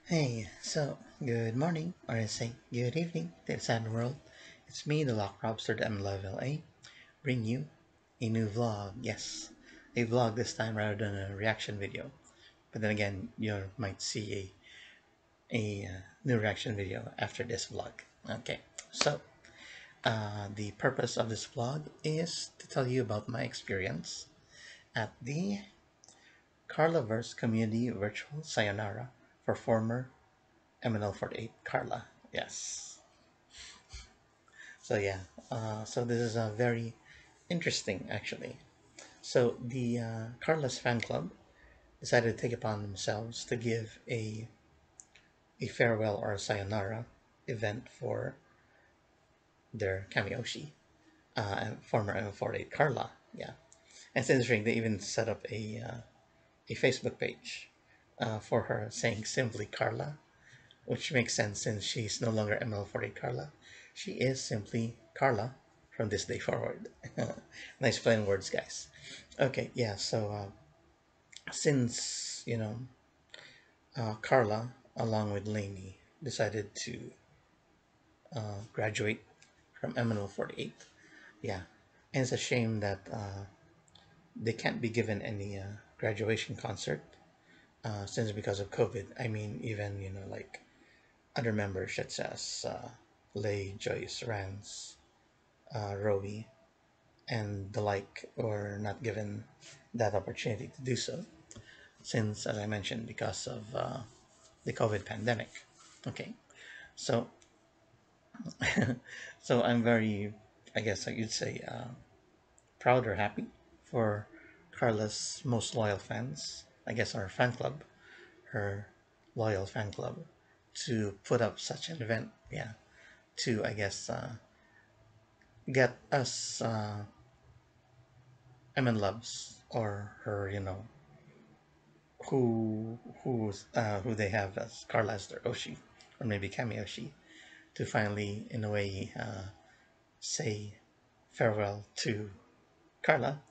Hey, so good morning, or I say good evening to the sad world. It's me, the Lock Robster, the MNL48, bring you a new vlog. Yes, a vlog this time rather than a reaction video. But then again, you might see a new reaction video after this vlog. Okay, so the purpose of this vlog is to tell you about my experience at the Karlaverse Community Virtual Sayonara for former MNL48 Karla. Yes. So yeah, so this is a very interesting actually. So the Carlos fan club decided to take upon themselves to give a farewell or a sayonara event for their Kamiyoshi, former M48 Karla. Yeah, and it's interesting. They even set up a Facebook page for her saying simply Karla, which makes sense since she's no longer ML48 Karla. She is simply Karla from this day forward. Nice plain words, guys. Okay, yeah, so since, Karla, along with Lainey, decided to graduate from MNL48, yeah, and it's a shame that they can't be given any graduation concert since because of COVID. I mean, even, like other members such as Lay, Joyce, Rance, Rowie, and the like were not given that opportunity to do so since, as I mentioned, because of the COVID pandemic. Okay, so so I'm very, I guess I could say, proud or happy for Carla's most loyal fans. I guess our fan club, her loyal fan club, to put up such an event. Yeah, to I guess get us MNLoves or her, who they have as Karla as their Oshi, or maybe Kami Oshi, to finally, in a way, say farewell to Karla.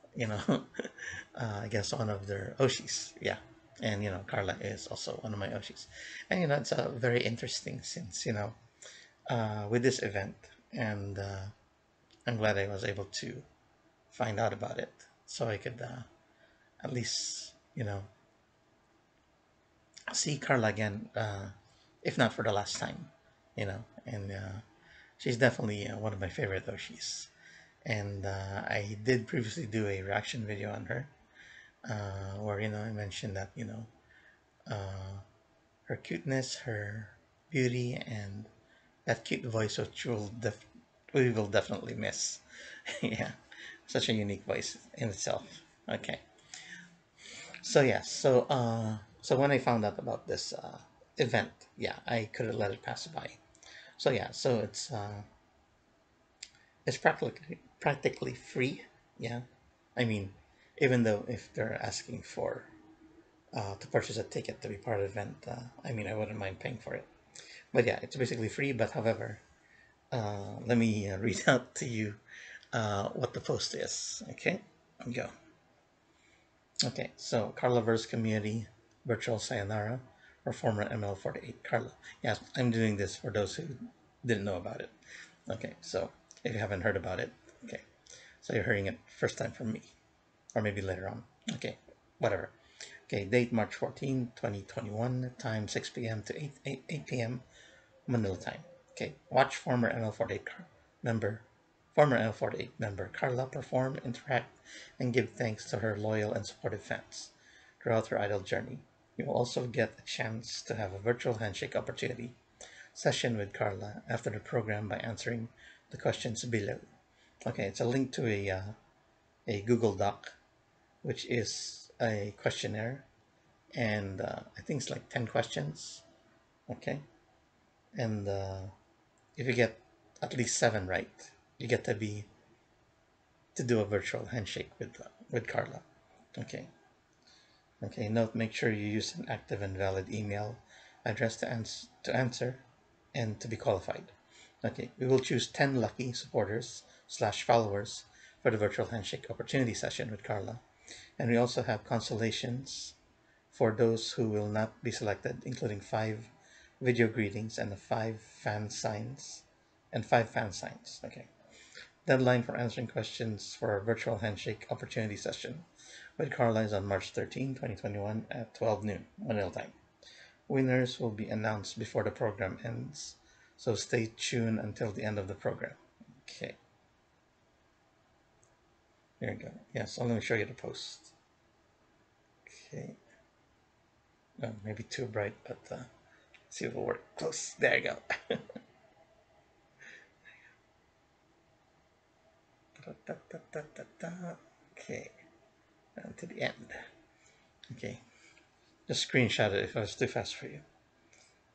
I guess one of their Oshis. Yeah, and Karla is also one of my Oshis, and it's very interesting since with this event, and I'm glad I was able to find out about it so I could at least see Karla again, if not for the last time, and she's definitely one of my favorite Oshis. And I did previously do a reaction video on her, where I mentioned that her cuteness, her beauty, and that cute voice, which we will definitely miss. Yeah, such a unique voice in itself. Okay, so yeah, so when I found out about this event, yeah, I couldn't let it pass by. So yeah, so it's practically free. Yeah, I mean, even though if they're asking for to purchase a ticket to be part of the event, I mean, I wouldn't mind paying for it. But yeah, it's basically free. But however, let me read out to you what the post is. Okay, go. Okay, so Karlaverse Community Virtual Sayonara or former ML48 Karla. Yes, I'm doing this for those who didn't know about it. Okay, so if you haven't heard about it, okay, so you're hearing it first time from me, or maybe later on. Okay, whatever. Okay, date March 14, 2021, time 6 p.m. to 8 p.m. Manila time. Okay, watch member, former MNL48 member Karla perform, interact, and give thanks to her loyal and supportive fans throughout her idol journey. You will also get a chance to have a virtual handshake opportunity session with Karla after the program by answering the questions below. Okay, it's a link to a Google Doc, which is a questionnaire, and I think it's like 10 questions. Okay, and if you get at least 7 right, you get to do a virtual handshake with Karla. Okay. Okay. Note: make sure you use an active and valid email address to answer and to be qualified. Okay. We will choose 10 lucky supporters slash followers for the virtual handshake opportunity session with Karla, and we also have consolations for those who will not be selected, including 5 video greetings, and 5 fan signs. Okay. Deadline for answering questions for our virtual handshake opportunity session with Karla is on March 13, 2021 at 12 noon, Manila time. Winners will be announced before the program ends, so stay tuned until the end of the program. Okay. There you go. Yeah, so let me show you the post. Okay. Oh, maybe too bright, but see if it'll work. Close. There you go. Okay. And to the end. Okay. Just screenshot it if I was too fast for you.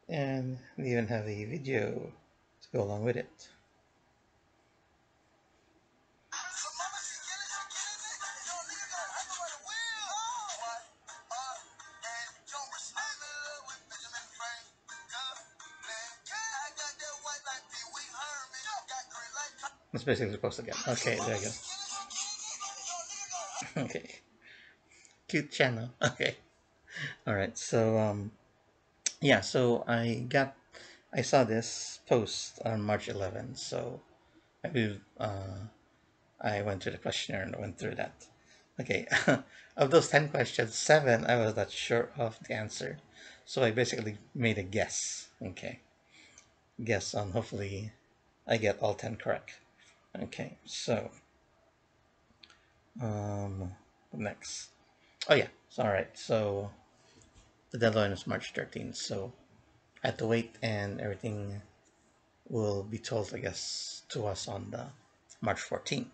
And we even have a video to go along with it. Let's basically post again. Okay, there you go. Okay. Cute channel. Okay. All right. So yeah, so I saw this post on March 11th, so I went to the questionnaire and went through that. Okay. Of those 10 questions, 7 I was not sure of the answer. So I basically made a guess. Okay. Guess on, hopefully I get all 10 correct. Okay. So next. Oh yeah. So, all right. So the deadline is March 13th. So I had to wait, and everything will be told, I guess, to us on the March 14th.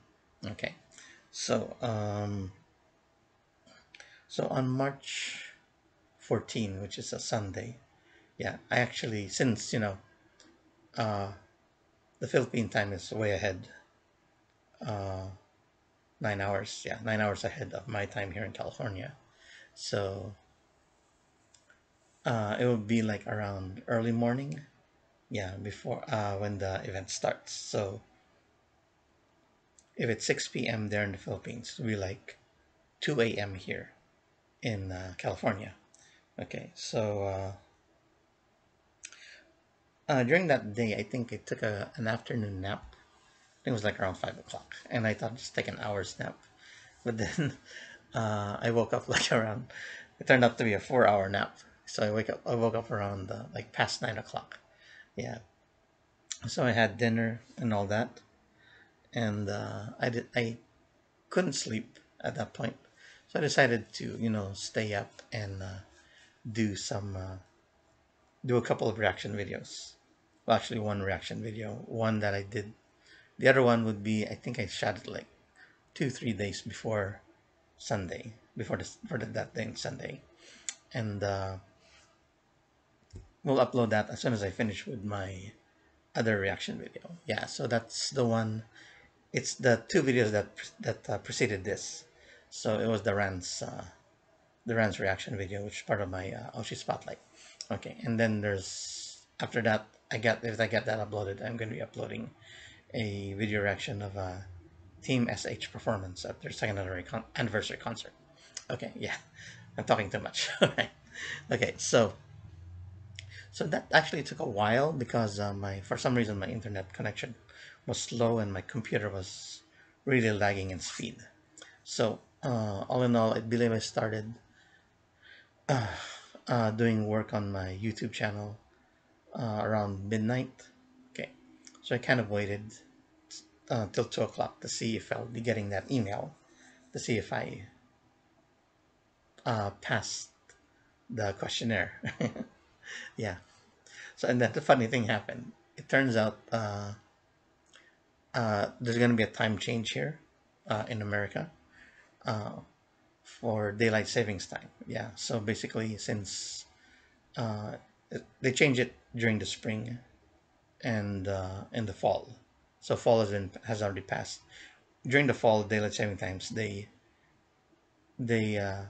Okay. So so on March 14, which is a Sunday, yeah, I actually, since uh, the Philippine time is way ahead, uh, 9 hours, yeah, 9 hours ahead of my time here in California. So it will be like around early morning, yeah, before when the event starts. So if it's 6 p.m. there in the Philippines, it'll be like 2 a.m. here in California. Okay, so during that day, I think I took an afternoon nap. I think it was like around 5 o'clock, and I thought just take an hour's nap. But then I woke up like around, it turned out to be a 4 hour nap. So I woke up around like past 9 o'clock. Yeah. So I had dinner and all that. And I couldn't sleep at that point. So I decided to, stay up and do some, do a couple of reaction videos. Well, actually one reaction video, one that I did. The other one would be, I think I shot it like 2-3 days before Sunday, before that thing Sunday, and we'll upload that as soon as I finish with my other reaction video. Yeah, so that's the one. It's the two videos that preceded this. So it was the Rand's reaction video, which is part of my Oshi Spotlight. Okay, and then there's after that, if I get that uploaded, I'm going to be uploading a video reaction of Team SH performance at their second anniversary concert. Okay, yeah, I'm talking too much. Alright. Okay, so that actually took a while because my for some reason my internet connection was slow and my computer was really lagging in speed. So all in all, I believe I started doing work on my YouTube channel around midnight. Okay, so I kind of waited till 2 o'clock to see if I'll be getting that email to see if I passed the questionnaire. Yeah. So, and then the funny thing happened. It turns out there's going to be a time change here in America uh, for daylight savings time. Yeah. So basically, since uh, they change it during the spring and in the fall, so fall has already passed. During the fall, daylight saving times, they uh,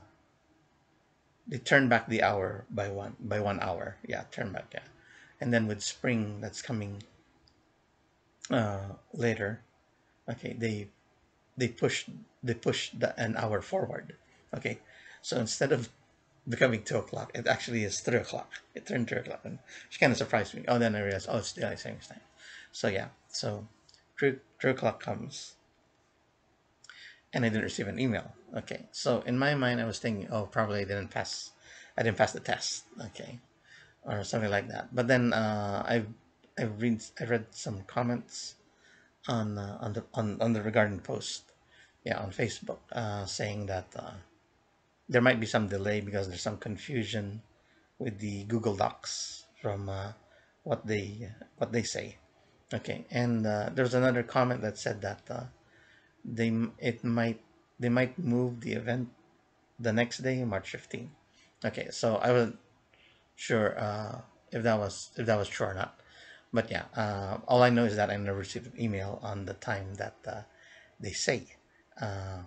they turn back the hour by 1 hour. Yeah, turn back. Yeah, and then with spring that's coming later. Okay, they push an hour forward. Okay, so instead of becoming 2 o'clock. It actually is 3 o'clock. It turned 3 o'clock, and she kind of surprised me. Oh, then I realized, oh, it's daylight savings time. So yeah, so 3 o'clock comes, and I didn't receive an email. Okay, so in my mind, I was thinking, oh, probably I didn't pass the test. Okay, or something like that. But then I read some comments on the regarding post, yeah, on Facebook, saying that there might be some delay because there's some confusion with the Google Docs from what they say. Okay, and there's another comment that said that they it might they might move the event the next day, March 15th. Okay, so I wasn't sure if that was true or not. But yeah, all I know is that I never received an email on the time that they say uh,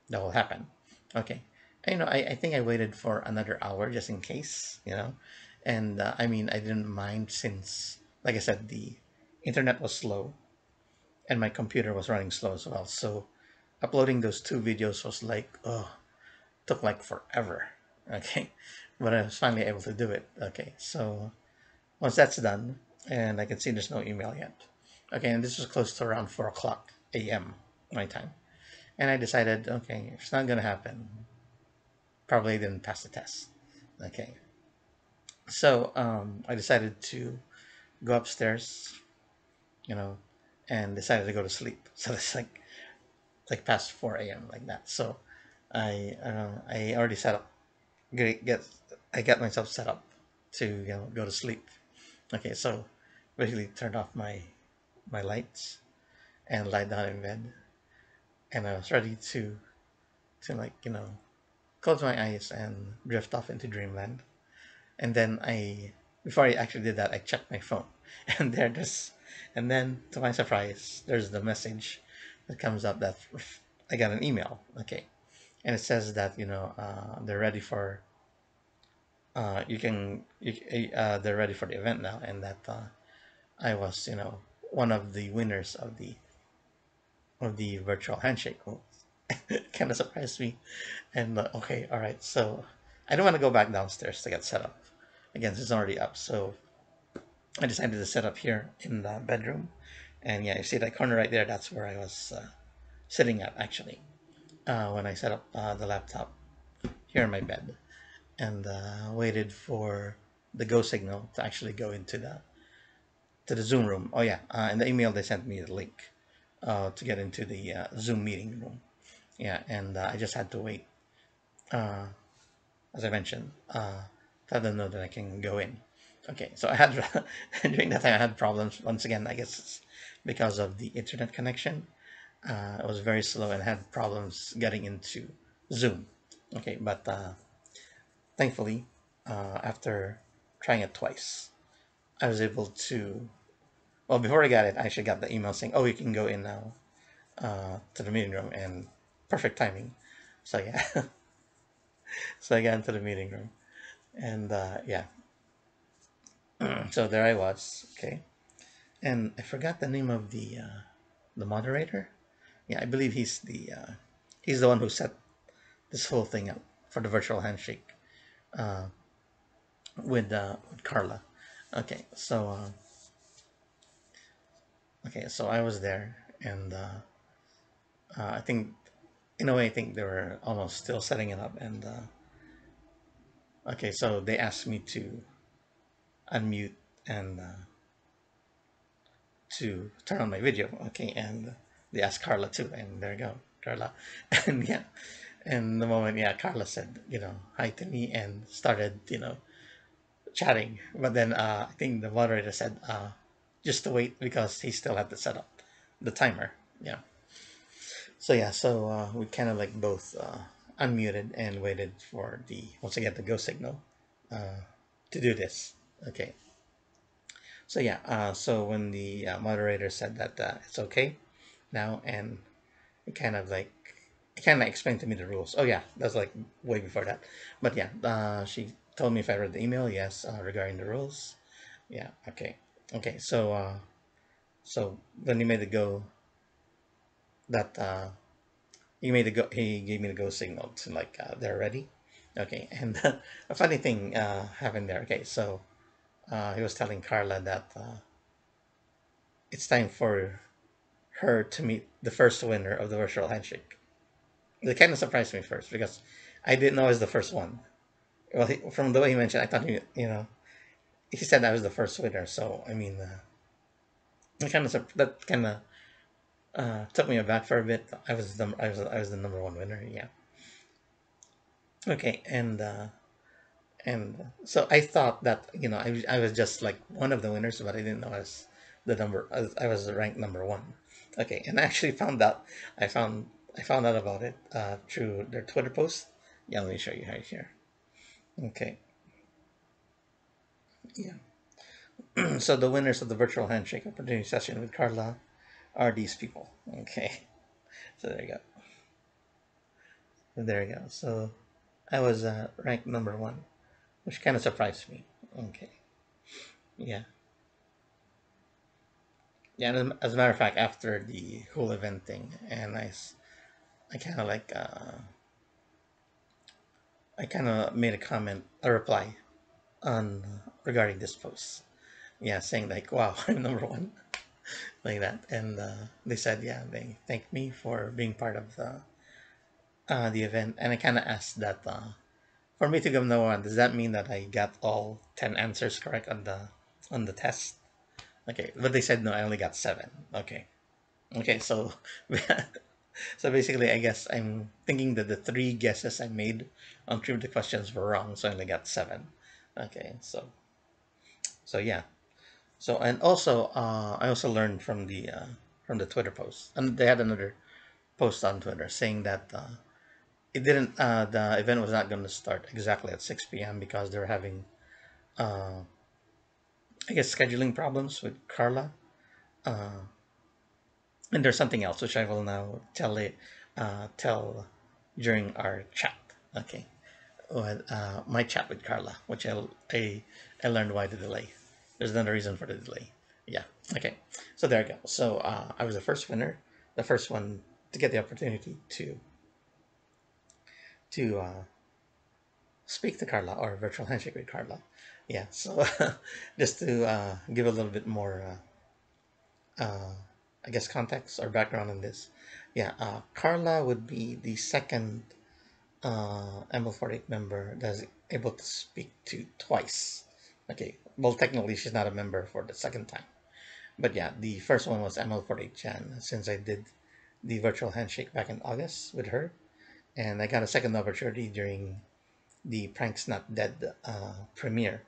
that will happen. Okay, and, I think I waited for another hour just in case, and I mean I didn't mind since, like I said, the internet was slow and my computer was running slow as well. So uploading those two videos was like, oh, took like forever. Okay, but I was finally able to do it. Okay, so once that's done, and I can see there's no email yet. Okay, and this was close to around 4 o'clock a.m. my time. And I decided, okay, if it's not gonna happen, probably didn't pass the test. Okay, so I decided to go upstairs, you know, and decided to go to sleep. So it's like past 4 a.m. like that. So I already set up, get I got myself set up to go to sleep. Okay, so basically turned off my lights and lie down in bed, and I was ready to close my eyes and drift off into dreamland. And then before I actually did that, I checked my phone, and and then to my surprise, there's the message that comes up that I got an email. Okay, and it says that they're ready for they're ready for the event now, and that I was one of the winners of the virtual handshake. Kind of surprised me. And okay, all right. So I don't want to go back downstairs to get set up. Again, it's already up. So I decided to set up here in the bedroom. And yeah, you see that corner right there? That's where I was sitting at actually when I set up the laptop here in my bed, and waited for the go signal to actually go into the Zoom room. Oh yeah, in the email they sent me the link to get into the Zoom meeting room. Yeah, and I just had to wait, uh, as I mentioned, to let them know that I can go in. Okay, so I had during that time I had problems once again. I guess it's because of the internet connection. It was very slow and had problems getting into Zoom. Okay, but thankfully, after trying it twice, I was able to. Well, before I got it, I actually got the email saying, "Oh, you can go in now to the meeting room," and perfect timing. So yeah, so I got into the meeting room, and yeah, so there I was. Okay, and I forgot the name of the moderator. Yeah, I believe he's the one who set this whole thing up for the virtual handshake uh, with Karla. Okay, so I was there, and I think in a way I think they were almost still setting it up, and okay, so they asked me to unmute and to turn on my video. Okay, and they asked Karla too, and there you go, Karla, and yeah, and the moment yeah, Karla said hi to me and started chatting, but then I think the moderator said just to wait because he still had to set up the timer. Yeah. So yeah, so we kind of like both unmuted and waited for the once again the go signal uh, to do this. Okay. So yeah, so when the moderator said that it's okay now, and it kind of explained to me the rules. Oh yeah, that's like way before that. But yeah, she told me if I read the email. Yes, regarding the rules. Yeah. Okay. Okay. So when he made the go, that he gave me the go signal to like they're ready. Okay, and a funny thing happened there. Okay, so he was telling Karla that it's time for her to meet the first winner of the virtual handshake. It kind of surprised me first because I didn't know I was the first one. Well, from the way he mentioned, I thought he said I was the first winner. So I mean, that kind of took me aback for a bit. I was the number one winner. Yeah. Okay, and so I thought that I was just like one of the winners, but I didn't know I was ranked number one. Okay, and I actually found out I found out about it through their Twitter post. Yeah, let me show you right here. Okay, yeah. So the winners of the virtual handshake opportunity session with Karla are these people. Okay, so there you go. There you go. So I was ranked number one, which kind of surprised me. Okay, yeah. Yeah, and as a matter of fact, after the whole event thing, and I kind of like, I kind of made a comment, a reply on regarding this post. Yeah, saying like, "Wow, I'm number one," like that, and they said, yeah, they thanked me for being part of the event, and I kind of asked that for me to go number one, does that mean that I got all 10 answers correct on the test? Okay, but they said no, I only got seven. Okay, okay, so so basically, I guess I'm thinking that the three guesses I made on three of the questions were wrong, so I only got seven. Okay, so yeah. So and also, I also learned from the Twitter post, and they had another post on Twitter saying that it didn't the event was not going to start exactly at 6 p.m. because they're having I guess scheduling problems with Karla. Uh, And there's something else which I will now tell during our chat. Okay, my chat with Karla, which I learned why the delay. There's another reason for the delay. Yeah. Okay. So there you go. So I was the first winner, the first one to get the opportunity to speak to Karla or virtual handshake with Karla. Yeah. So just to give a little bit more I guess context or background on this. Yeah, Karla would be the second ML48 member that's able to speak to twice. Okay, well, technically she's not a member for the second time, but yeah, the first one was ML48 Jan, since I did the virtual handshake back in August with her, and I got a second opportunity during the Pranks Not Dead premiere,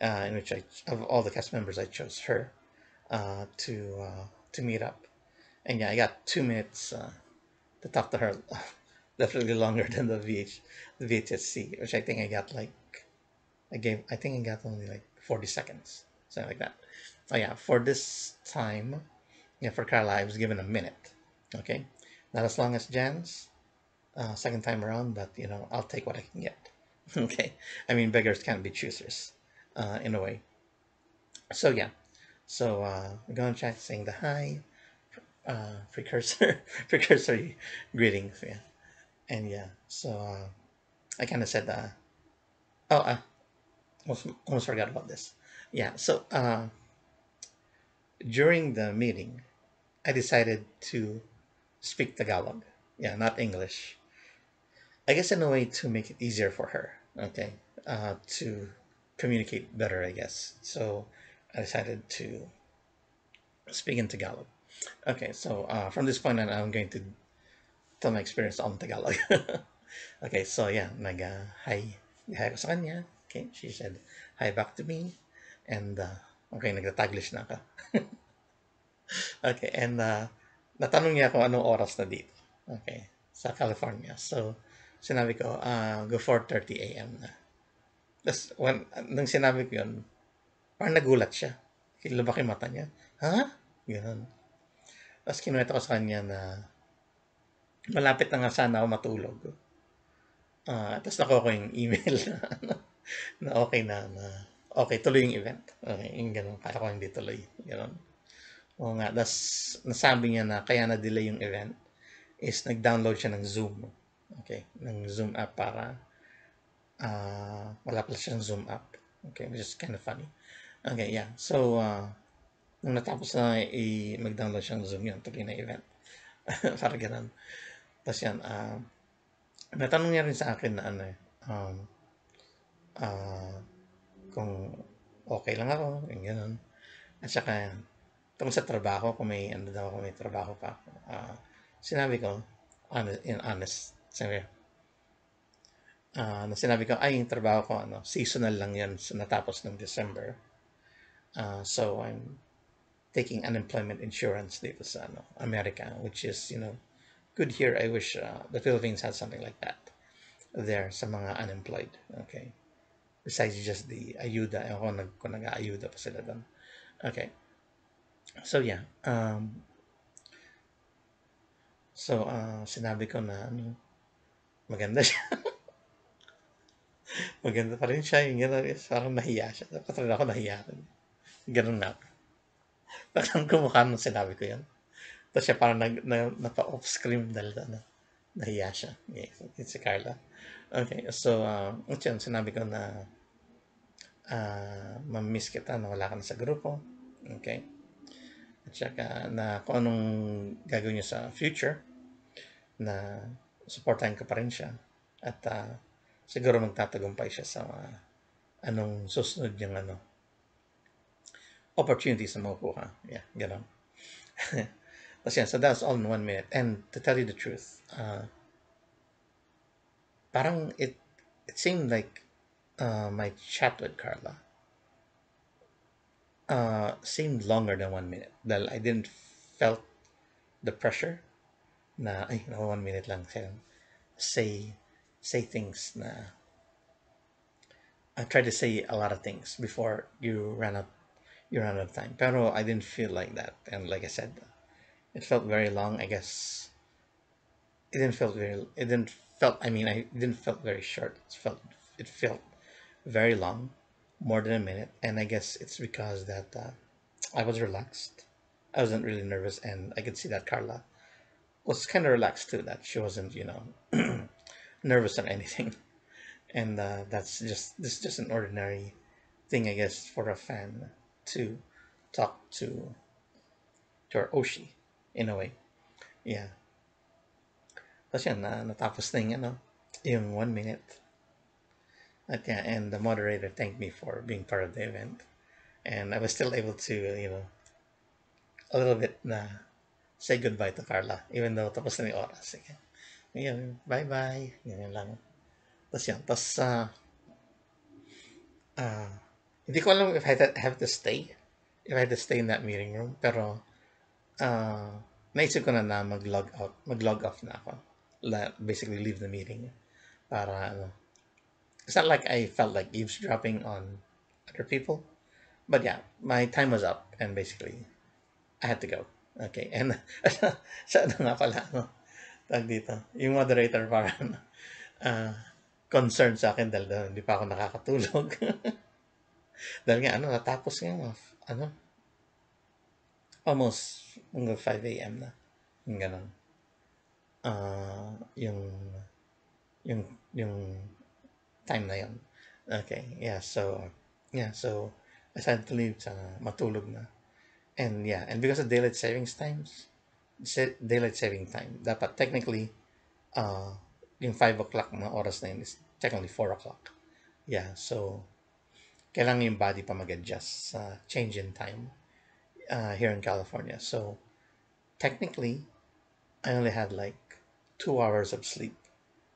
in which of all the cast members, I chose her to meet up. And yeah, I got 2 minutes to talk to her. Definitely longer than the VHSC, which I think I got like I think I got only like 40 seconds, something like that. Oh yeah, for this time, yeah, for Carla, I was given a minute. Okay, not as long as Jan's second time around, but I'll take what I can get. Okay, I mean beggars can't be choosers, in a way. So yeah, so we're going to chat saying the hi, precursor precursor greetings, yeah, and yeah, so I kind of said oh, almost forgot about this. Yeah, so during the meeting I decided to speak Tagalog, yeah, not English, I guess, in a way to make it easier for her. Okay, to communicate better, I guess. So I decided to speak in Tagalog. Okay, so from this point on, I'm going to tell my experience on Tagalog. Okay, so yeah, hi. Hi ako sa kanya. Okay, she said hi back to me. And okay, nagtataglish na ako. Okay, and natanong niya kung anong oras na dito. Okay, sa California. So, sinabi ko, go 4:30 a.m. na. Tapos, nung sinabi ko yun, parang nagulat siya. Lumaki mata niya. Ha? Ganun. Tapos kinuwento ko sa kanya na malapit na nga sana ako matulog. Tapos nakuha ko yung email na, na okay na okay, tuloy yung event. Okay, yung ganun. Kaya ko hindi tuloy. Ganun. Oo nga. Tapos nasabi niya na kaya na-delay yung event is nag-download siya ng Zoom. Okay, ng Zoom app para wala pala siyang Zoom app. Okay, which is kind of funny. Okay, yeah. So, nung natapos na mag-download siyang Zoom, yun, tuloy na event. Para ganun. Tapos yan, natanong niya rin sa akin na ano uh, kung okay lang ako, yung ganun. At saka, tungkol sa trabaho, kung may, ano daw, kung may trabaho pa ako. Sinabi ko, honest, sinabi ko, ay, yung trabaho ko, seasonal lang yan, so natapos ng December. So, I'm taking unemployment insurance dito sa, America, which is, good here. I wish the Philippines had something like that there sa mga unemployed. Okay. Besides just the ayuda. Kung nag-ayuda pa sila doon. Okay. So, yeah. Sinabi ko na, maganda siya. Maganda pa rin siya. Yung gano'n, parang nahiya siya. Dapat rin ako nahiya. Ganun na. Parang kumukha nung sinabi ko yan. Tapos siya parang napa-off-screen dahil nahiya siya. Yeah, it's si Karla. Okay, so, yun, sinabi ko na mamimiss kita na wala ka na sa grupo. Okay. At saka na kung anong gagawin niya sa future, na supportahan ko pa rin siya. At siguro magtatagumpay siya sa anong susunod niyang opportunities na makukuha. Yeah, gano'n. Tapos yan, so that's all in 1 minute. And to tell you the truth, parang it seemed like my chat with Karla seemed longer than 1 minute. Dahil I didn't felt the pressure na, ay, 1 minute lang siya. Say things na, I tried to say a lot of things before you ran out of time. Pero I didn't feel like that. And like I said, it felt very long. I guess it didn't feel very short. It felt very long, more than a minute. And I guess it's because that I was relaxed. I wasn't really nervous, and I could see that Karla was kind of relaxed too. That she wasn't, nervous or anything. And this is just an ordinary thing, I guess, for a fan to talk to our Oshi in a way. Yeah. Tapos yan, natapos na yung 1 minute. At yeah, and the moderator thanked me for being part of the event. And I was still able to, a little bit na say goodbye to Karla, even though tapos na yung oras. Sige. Ngayon, bye-bye. Ganyan lang. Tapos yan. Tapos, hindi ko alam if I have to stay. If I had to stay in that meeting room. Pero, naisip ko na mag-log off na ako. Basically, leave the meeting. Para, it's not like I felt like eavesdropping on other people. But yeah, my time was up. And basically, I had to go. Okay. And, sa nga pala, tag dito. Yung moderator parang, concerned sa akin dahil hindi pa ako nakakatulog. Dahil nga, natapos nga, almost hanggang 5 a.m. na. Yung ganun. Yung time na yun. Okay, yeah, so I decided to leave matulog na. And yeah, and because of daylight saving time, dapat technically, yung 5 o'clock na oras na yun is technically 4 o'clock. Yeah, so, kailangan yung body pa mag-adjust sa change in time here in California. So, technically, I only had like 2 hours of sleep.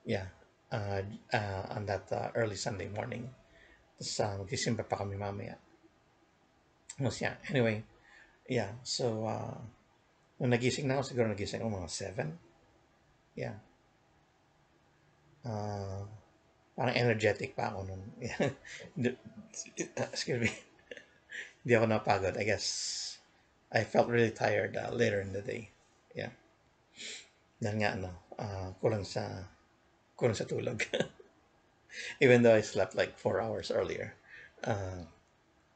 Yeah, on that early Sunday morning. Tapos magsisimba pa kami mamaya. Tapos yeah, anyway, yeah, so nung nagising na ako, siguro nagising ako mga 7. Yeah. Parang energetic pa ako nun. Excuse me. Hindi ako napagod. I guess I felt really tired later in the day. Yeah. Dahil nga, kulang sa tulog. Even though I slept like 4 hours earlier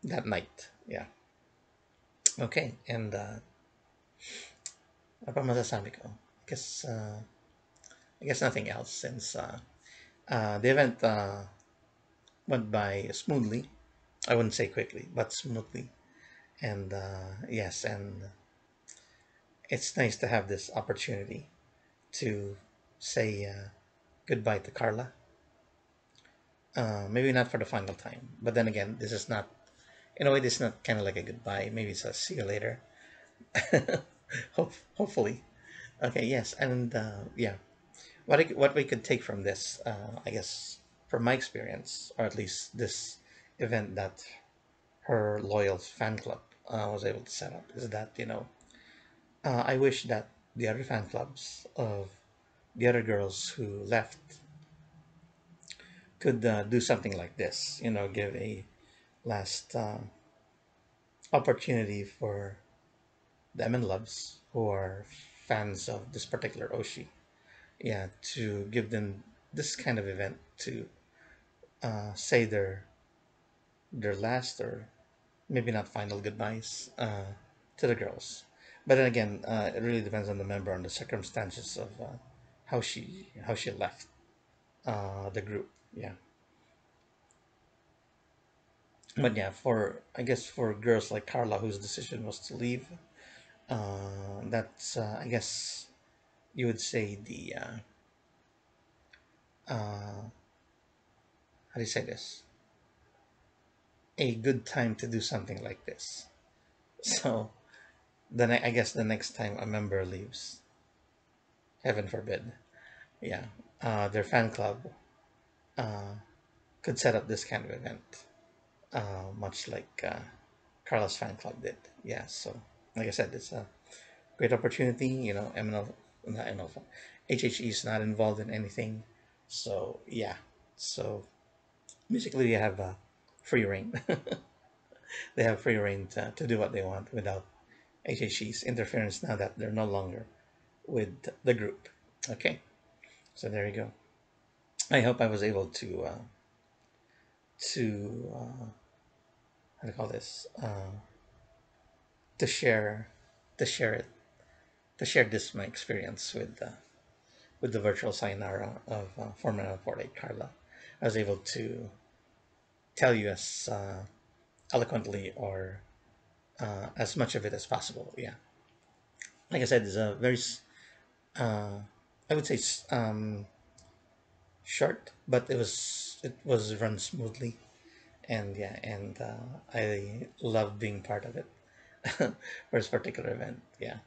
that night. Yeah. Okay. And ano pa masasabi ko? I guess nothing else since the event went by smoothly. I wouldn't say quickly, but smoothly. And yes, and it's nice to have this opportunity to say goodbye to Karla. Maybe not for the final time, but then again, this is not, in a way, this is not kind of like a goodbye. Maybe it's a see you later. Hopefully. Okay, yes, and yeah, what we could take from this, I guess, from my experience, or at least this event that her loyal fan club was able to set up, is that I wish that the other fan clubs of the other girls who left could do something like this. Give a last opportunity for the MNLoves who are fans of this particular Oshi, yeah, to give them this kind of event to say their last, or maybe not final goodbyes to the girls. But then again, it really depends on the member, on the circumstances of how she left the group. Yeah, but yeah, for I guess for girls like Karla, whose decision was to leave, that's I guess you would say the how do you say this? A good time to do something like this. So then I guess the next time a member leaves, heaven forbid, yeah, their fan club uh, could set up this kind of event, much like Carlos fan club did. Yeah, so like I said, it's a great opportunity. MNL, not MNL, HHE is not involved in anything, so yeah. So basically, they have free reign. They have free reign to do what they want without HHE's interference. Now that they're no longer with the group. Okay, so there you go. I hope I was able to how to call this to share to share it to share this my experience with the virtual sayonara of former MNL48 Karla. I was able to tell you as eloquently, or as much of it as possible. Yeah, like I said, it's a very uh, I would say short, but it was run smoothly, and yeah, and I love being part of it for this particular event. Yeah,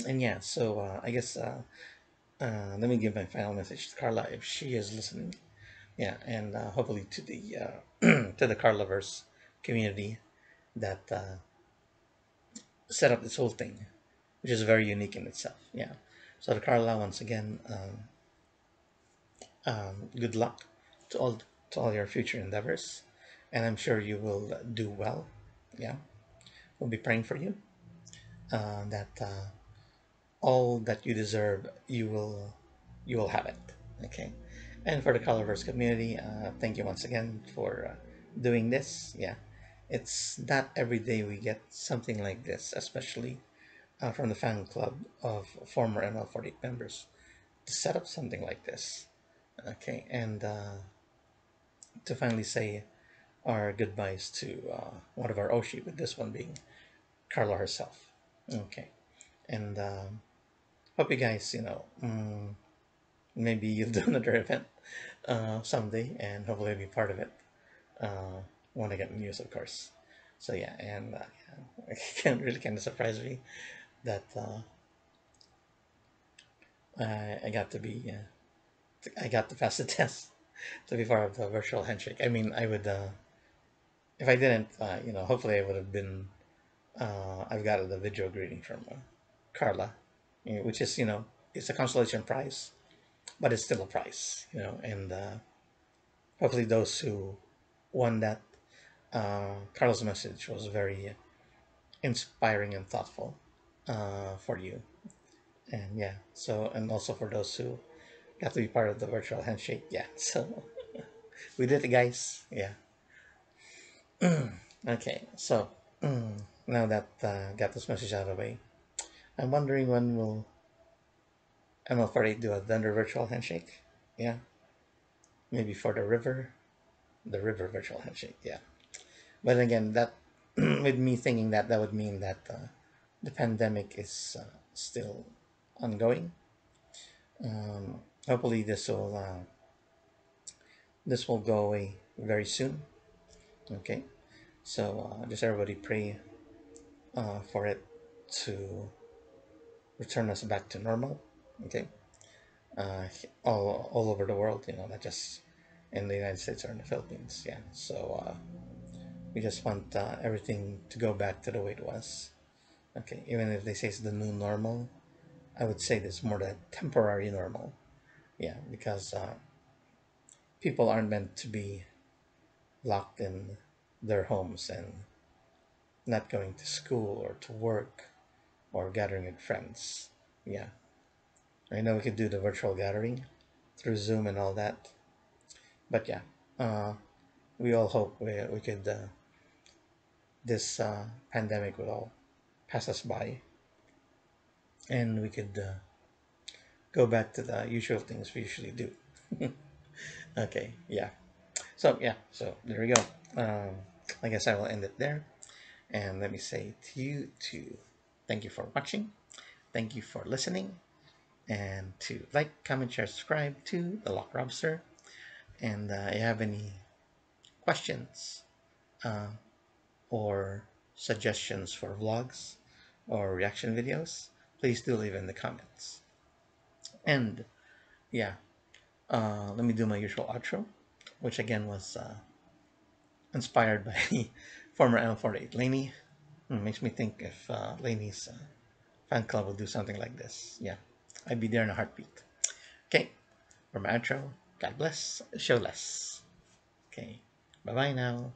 and yeah, so I guess let me give my final message to Karla if she is listening. Yeah, and hopefully to the to the Karlaverse community that set up this whole thing, which is very unique in itself. Yeah. So to Karla, once again, good luck to all your future endeavors, and I'm sure you will do well. Yeah, we'll be praying for you. That all that you deserve, you will have it. Okay. And for the Colorverse community, thank you once again for doing this. Yeah, it's not every day we get something like this, especially from the fan club of former ML48 members, to set up something like this. Okay, and to finally say our goodbyes to one of our Oshi, with this one being Karla herself. Okay, and hope you guys, maybe you'll do another event someday, and hopefully I'll be part of it when I get news, of course. So yeah, and yeah, it can really kind of surprise me that I got to be, I got to pass the test to be part of the virtual handshake. I mean, I would, if I didn't, hopefully I would have been. I've got the video greeting from Karla, which is, it's a consolation prize, but it's still a prize, and hopefully those who won that, Carla's message was very inspiring and thoughtful for you. And yeah, so, and also for those who got to be part of the virtual handshake. Yeah, so we did it, guys. Yeah. Okay, so now that got this message out of the way, I'm wondering when will ML48 do a Thunder virtual handshake? Yeah, maybe for the river, The river virtual handshake. Yeah. But again, that with me thinking that would mean that the pandemic is still ongoing. Hopefully, this will go away very soon. Okay, so just everybody pray for it to return us back to normal. Okay, uh, all over the world, not just in the United States or in the Philippines. Yeah, so we just want everything to go back to the way it was. Okay, even if they say it's the new normal, I would say this more than temporary normal. Yeah, because people aren't meant to be locked in their homes and not going to school or to work or gathering with friends. Yeah, I know we could do the virtual gathering through Zoom and all that, but yeah, uh, we all hope we could this pandemic will all pass us by and we could go back to the usual things we usually do. Okay, yeah. So there we go. I guess I will end it there. And let me say to you to thank you for watching. Thank you for listening. And to like, comment, share, subscribe to the Lock Robster. And if you have any questions uh, or suggestions for vlogs or reaction videos, please do leave in the comments. And yeah, let me do my usual outro, which again was inspired by former MNL48 Lainey. Makes me think if Lainey's fan club will do something like this. Yeah, I'd be there in a heartbeat. Okay, for my outro, God bless, show less. Okay, bye bye now.